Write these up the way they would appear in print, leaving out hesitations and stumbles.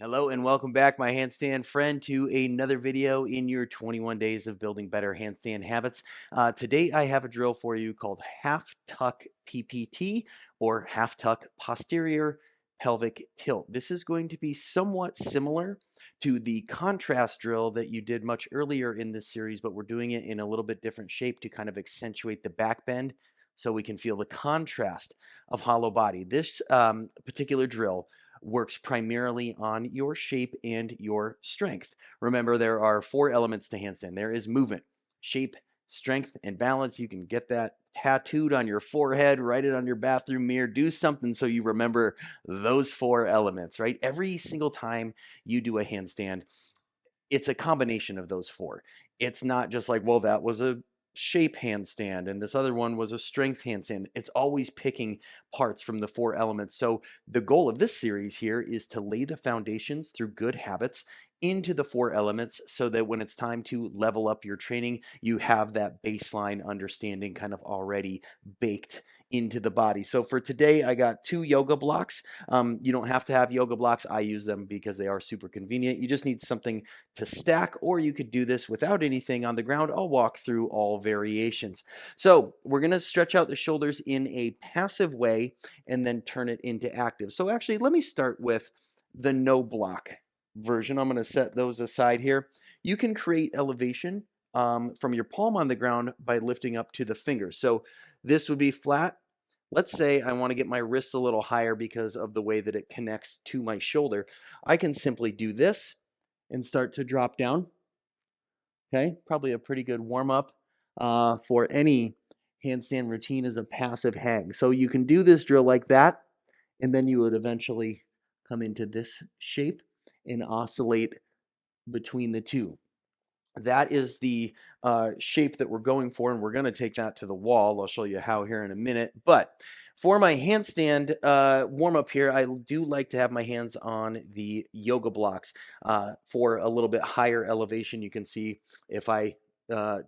Hello and welcome back, my handstand friend, to another video in your 21 days of building better handstand habits. Today, I have a drill for you called half tuck PPT or half tuck posterior pelvic tilt. This is going to be somewhat similar to the contrast drill that you did much earlier in this series, but we're doing it in a little bit different shape to kind of accentuate the back bend so we can feel the contrast of hollow body. This particular drill works primarily on your shape and your strength. Remember, there are four elements to handstand. There is movement, shape, strength, and balance. You can get that tattooed on your forehead, write it on your bathroom mirror, do something so you remember those four elements, right? Every single time you do a handstand, it's a combination of those four. It's not just like, well, that was a shape handstand and this other one was a strength handstand. It's always picking parts from the four elements. So the goal of this series here is to lay the foundations through good habits into the four elements so that when it's time to level up your training, you have that baseline understanding kind of already baked into the body. So for today, I got two yoga blocks. You don't have to have yoga blocks. I use them because they are super convenient. You just need something to stack, or you could do this without anything on the ground. I'll walk through all variations. So we're going to stretch out the shoulders in a passive way and then turn it into active. So actually, let me start with the no block version. I'm going to set those aside here. You can create elevation from your palm on the ground by lifting up to the fingers. So this would be flat. Let's say I want to get my wrists a little higher because of the way that it connects to my shoulder. I can simply do this and start to drop down. Okay, probably a pretty good warm up for any handstand routine is a passive hang. So you can do this drill like that, and then you would eventually come into this shape and oscillate between the two. That is the shape that we're going for, and we're going to take that to the wall. I'll show you how here in a minute. But for my handstand warm up here, I do like to have my hands on the yoga blocks for a little bit higher elevation. You can see if I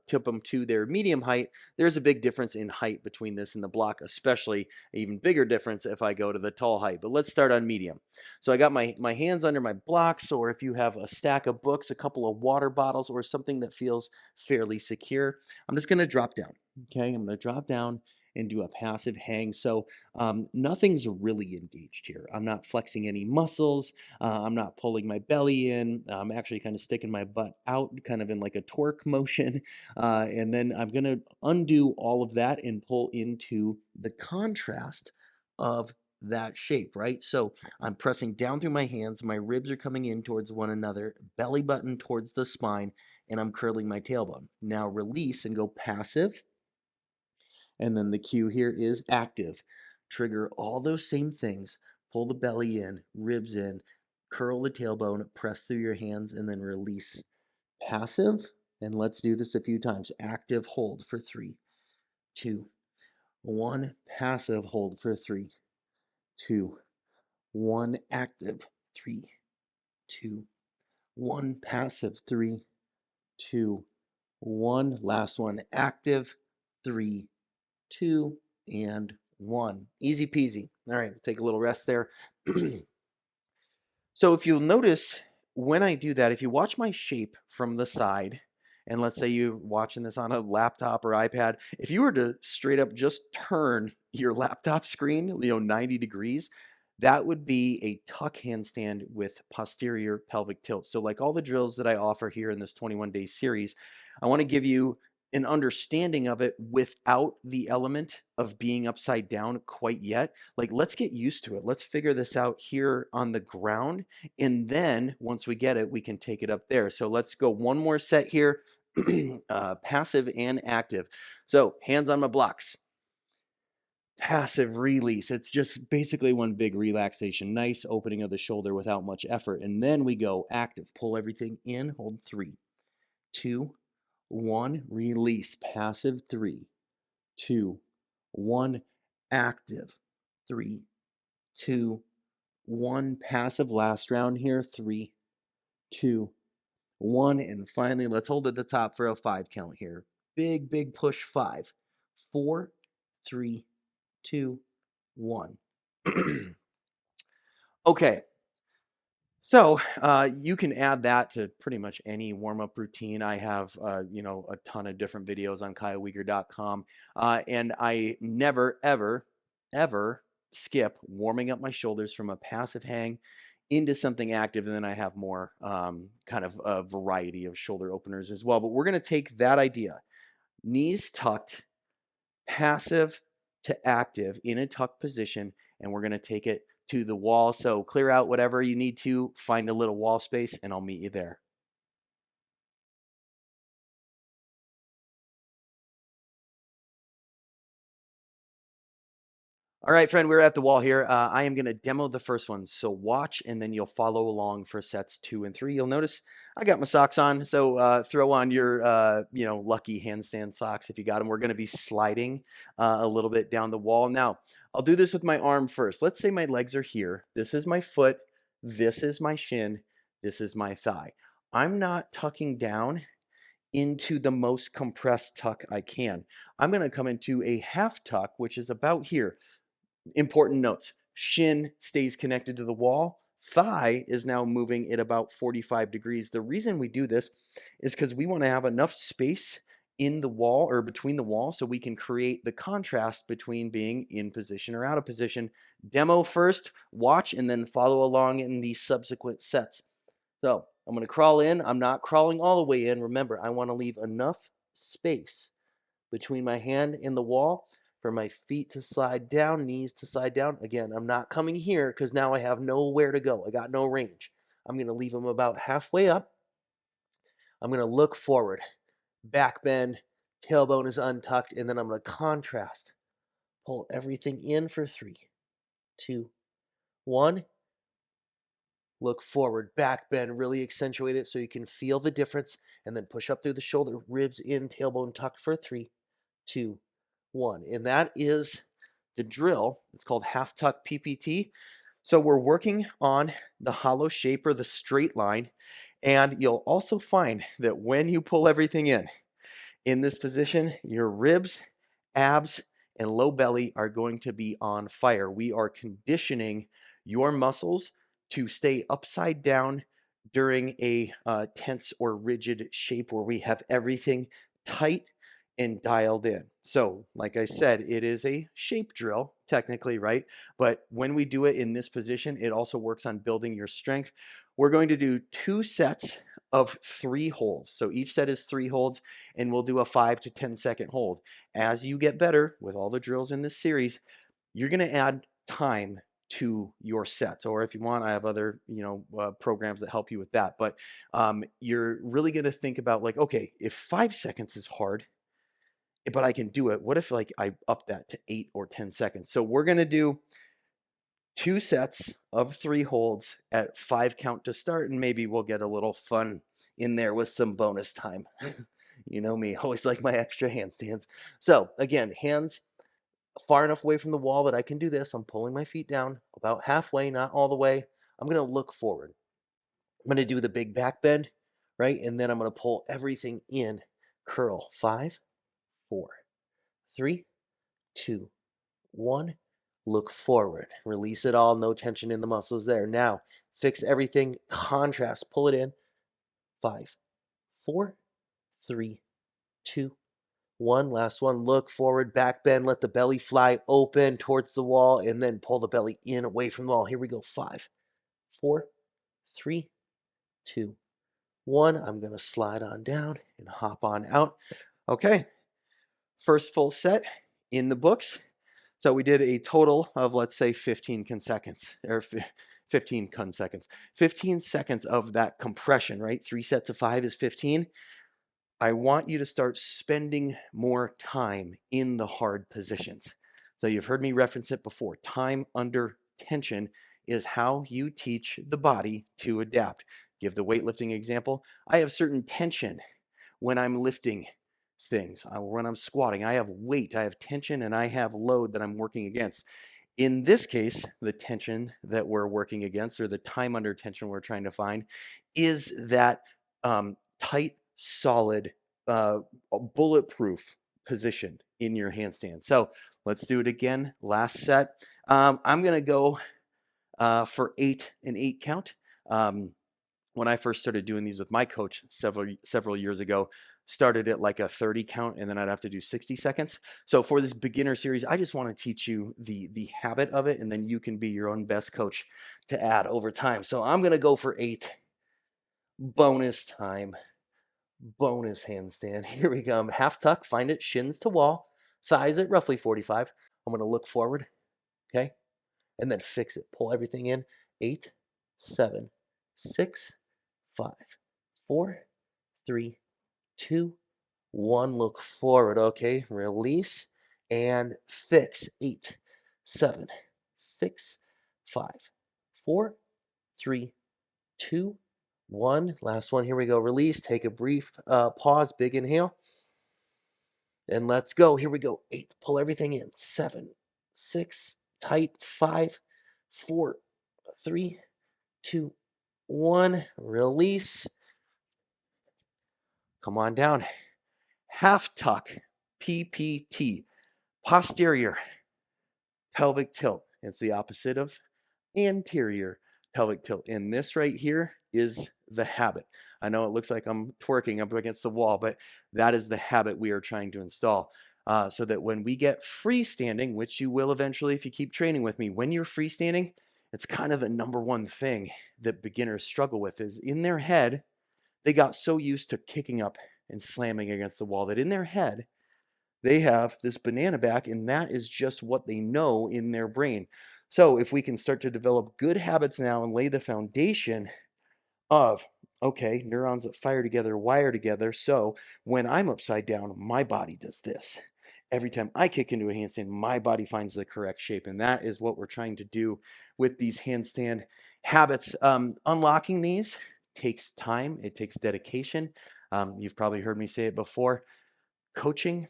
tip them to their medium height, there's a big difference in height between this and the block, especially even bigger difference if I go to the tall height. But let's start on medium. So I got my hands under my blocks, or if you have a stack of books, a couple of water bottles, or something that feels fairly secure, I'm just going to drop down. Okay, I'm going to drop down and do a passive hang. So nothing's really engaged here. I'm not flexing any muscles. I'm not pulling my belly in. I'm actually kind of sticking my butt out, kind of in like a torque motion. And then I'm going to undo all of that and pull into the contrast of that shape, right? So I'm pressing down through my hands. My ribs are coming in towards one another, belly button towards the spine, and I'm curling my tailbone. Now release and go passive. And then the cue here is active. Trigger all those same things. Pull the belly in, ribs in, curl the tailbone, press through your hands, and then release. Passive. And let's do this a few times. Active hold for 3, 2, 1. Passive hold for 3, 2, 1. Active. 3, 2, 1. Passive. 3, 2, 1. Last one. Active. 3, 2, and 1. Easy peasy. All right, take a little rest there. So if you'll notice, when I do that, if you watch my shape from the side, and let's say you're watching this on a laptop or iPad, if you were to straight up just turn your laptop screen, 90 degrees, that would be a tuck handstand with posterior pelvic tilt. So like all the drills that I offer here in this 21-day series, I want to give you an understanding of it without the element of being upside down quite yet. Like, let's get used to it. Let's figure this out here on the ground. And then once we get it, we can take it up there. So let's go one more set here, passive and active. So hands on my blocks. Passive release. It's just basically one big relaxation. Nice opening of the shoulder without much effort. And then we go active. Pull everything in. Hold 3, 2, 1. Release. Passive. 3, 2, 1. Active. 3, 2, 1. Passive. Last round here. 3, 2, 1. And finally, let's hold at the top for a 5 count here. Big push. 5, 4, 3, 2, 1. Okay. You can add that to pretty much any warm-up routine. I have, a ton of different videos on kyleweger.com, and I never, ever, ever skip warming up my shoulders from a passive hang into something active, and then I have more kind of a variety of shoulder openers as well. But we're going to take that idea, knees tucked, passive to active in a tuck position, and we're going to take it to the wall. So clear out whatever you need to, find a little wall space, and I'll meet you there. All right, friend, we're at the wall here. I am going to demo the first one. So watch, and then you'll follow along for sets 2 and 3. You'll notice I got my socks on. So throw on your, lucky handstand socks if you got them. We're going to be sliding a little bit down the wall. Now, I'll do this with my arm first. Let's say my legs are here. This is my foot. This is my shin. This is my thigh. I'm not tucking down into the most compressed tuck I can. I'm going to come into a half tuck, which is about here. Important notes: shin stays connected to the wall. Thigh is now moving at about 45 degrees. The reason we do this is because we want to have enough space in the wall or between the wall so we can create the contrast between being in position or out of position. Demo first, watch, and then follow along in the subsequent sets. So I'm going to crawl in. I'm not crawling all the way in. Remember, I want to leave enough space between my hand and the wall for my feet to slide down, knees to slide down. Again, I'm not coming here because now I have nowhere to go. I got no range. I'm going to leave them about halfway up. I'm going to look forward, back bend, tailbone is untucked, and then I'm going to contrast. Pull everything in for 3, 2, 1. Look forward, back bend, really accentuate it so you can feel the difference, and then push up through the shoulder, ribs in, tailbone tucked for 3, 2, 1. And that is the drill. It's called half tuck PPT. So we're working on the hollow shape or the straight line. And you'll also find that when you pull everything in this position, your ribs, abs, and low belly are going to be on fire. We are conditioning your muscles to stay upside down during a tense or rigid shape where we have everything tight and dialed in. So, like I said, it is a shape drill, technically, right? But when we do it in this position, it also works on building your strength. We're going to do 2 sets of 3 holds. So each set is 3 holds, and we'll do a 5 to 10 second hold. As you get better with all the drills in this series, you're going to add time to your sets. Or if you want, I have other programs that help you with that. But you're really going to think about, like, okay, if 5 seconds is hard, but I can do it, what if like I up that to 8 or 10 seconds? So we're going to do 2 sets of 3 holds at 5 count to start, and maybe we'll get a little fun in there with some bonus time. You know me, always like my extra handstands. So again, hands far enough away from the wall that I can do this. I'm pulling my feet down about halfway, not all the way. I'm going to look forward. I'm going to do the big back bend, right? And then I'm going to pull everything in, curl. 5, 4, 3, 2, 1. Look forward. Release it all. No tension in the muscles there. Now, fix everything. Contrast. Pull it in. 5, 4, 3, 2, 1. Last one. Look forward. Back bend. Let the belly fly open towards the wall, and then pull the belly in away from the wall. Here we go. 5, 4, 3, 2, 1. I'm going to slide on down and hop on out. Okay. First full set in the books. So we did a total of, let's say, 15 consecutions, or 15 consecutions, 15 seconds of that compression, right? 3 sets of 5 is 15. I want you to start spending more time in the hard positions. So you've heard me reference it before. Time under tension is how you teach the body to adapt. Give the weightlifting example. I have certain tension when I'm lifting things. When I'm squatting, I have weight, I have tension, and I have load that I'm working against. In this case, the tension that we're working against, or the time under tension we're trying to find, is that tight, solid, bulletproof position in your handstand. So let's do it again. Last set. I'm going to go for 8 and 8 count. Um, when I first started doing these with my coach several years ago, started at like a 30 count, and then I'd have to do 60 seconds. So for this beginner series, I just want to teach you the habit of it, and then you can be your own best coach to add over time. So I'm gonna go for 8. Bonus time. Bonus handstand. Here we go. Half tuck, find it, shins to wall, thighs at roughly 45. I'm gonna look forward, okay? And then fix it. Pull everything in. 8, 7, 6, 5, 4, 3, 2, 1. Look forward. Okay. Release and fix. 8, 7, 6, 5, 4, 3, 2, 1. Last one. Here we go. Release. Take a brief pause. Big inhale. And let's go. Here we go. 8. Pull everything in. 7, 6. Tight. 5, 4, 3, 2, 1. Release. Come on down. Half tuck. PPT. Posterior pelvic tilt. It's the opposite of anterior pelvic tilt. And this right here is the habit. I know it looks like I'm twerking up against the wall, but that is the habit we are trying to install. So that when we get freestanding, which you will eventually if you keep training with me, when you're freestanding, it's kind of the number one thing that beginners struggle with is in their head, they got so used to kicking up and slamming against the wall that in their head, they have this banana back, and that is just what they know in their brain. So if we can start to develop good habits now and lay the foundation of, okay, neurons that fire together wire together. So when I'm upside down, my body does this. Every time I kick into a handstand, my body finds the correct shape. And that is what we're trying to do with these handstand habits. Unlocking these takes time, it takes dedication. You've probably heard me say it before. Coaching,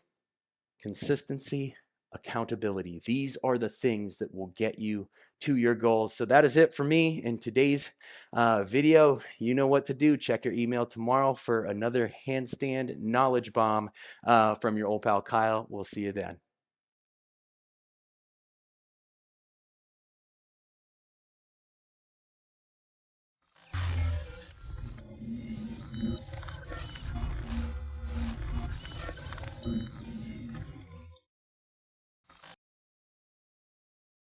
consistency, accountability. These are the things that will get you to your goals. So that is it for me in today's video. You know what to do. Check your email tomorrow for another handstand knowledge bomb from your old pal Kyle. We'll see you then.